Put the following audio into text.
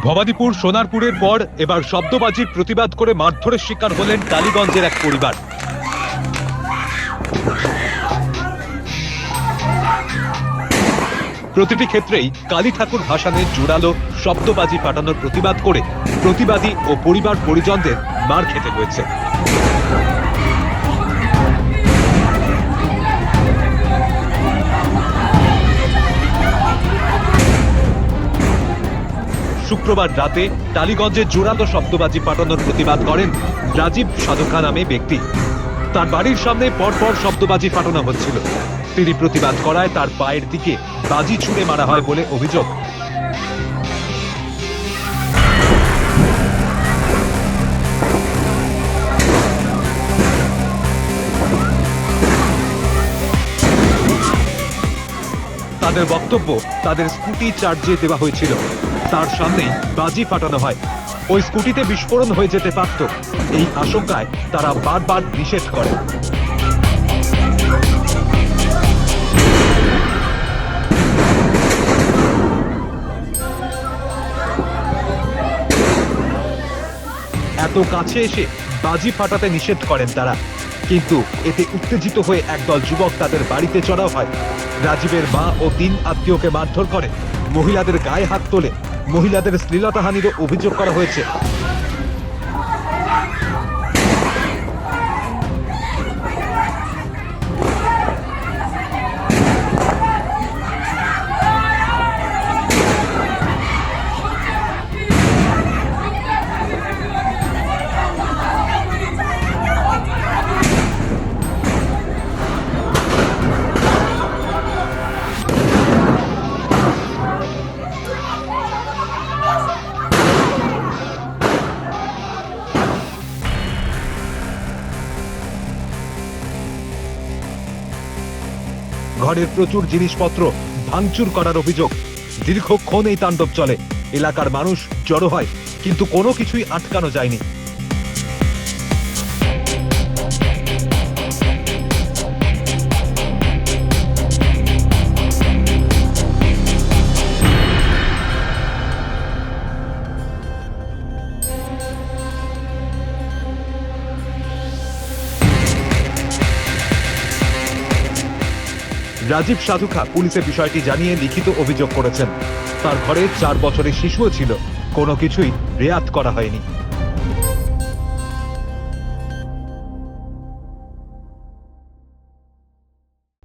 ভবানীপুর সোনারপুরের পর এবার শব্দবাজির প্রতিবাদ করে মারধরের শিকার হলেন টালিগঞ্জের এক পরিবার। প্রতিটি ক্ষেত্রেই কালী ঠাকুর ভাসানের জোরালো শব্দবাজি ফাটানোর প্রতিবাদ করে প্রতিবাদী ও পরিবার পরিজনদের মার খেতে হয়েছে। শুক্রবার রাতে টালিগঞ্জে জোরালো শব্দবাজি ফাটানোর প্রতিবাদ করেন রাজীব সাধুখা নামে ব্যক্তি। তার বাড়ির সামনে পরপর শব্দবাজি ফাটানো হচ্ছিল। তিনি প্রতিবাদ করায় তার পায়ের দিকে বাজি ছুঁড়ে মারা হয় বলে অভিযোগ। তাদের বক্তব্য, তাদের স্কুটি চার্জে দেওয়া হয়েছিল, তার সামনেই বাজি ফাটানো হয়। ওই স্কুটিতে বিস্ফোরণ হয়ে যেতে পারত, এই আশঙ্কায় তারা বারবার নিষেধ করে। এত কাছে এসে বাজি ফাটাতে নিষেধ করেন তারা, কিন্তু এতে উত্তেজিত হয়ে একদল যুবক তাদের বাড়িতে চড়াও হয়। রাজীবের মা ও 3 আত্মীয়কে মারধর করে, মহিলাদের গায়ে হাত তোলে, মহিলাদের শ্লীলতাহানিরও অভিযোগ করা হয়েছে। ঘরের প্রচুর জিনিসপত্র ভাঙচুর করার অভিযোগ। দীর্ঘক্ষণ এই তাণ্ডব চলে, এলাকার মানুষ জড়ো হয়, কিন্তু কোনো কিছুই আটকানো যায়নি। রাজীব সাধুখা পুলিশে বিষয়টি জানিয়ে লিখিত অভিযোগ করেছেন। তার ঘরে 4 বছরের শিশুও ছিল, কোনো কিছুই রেয়াত করা হয়নি।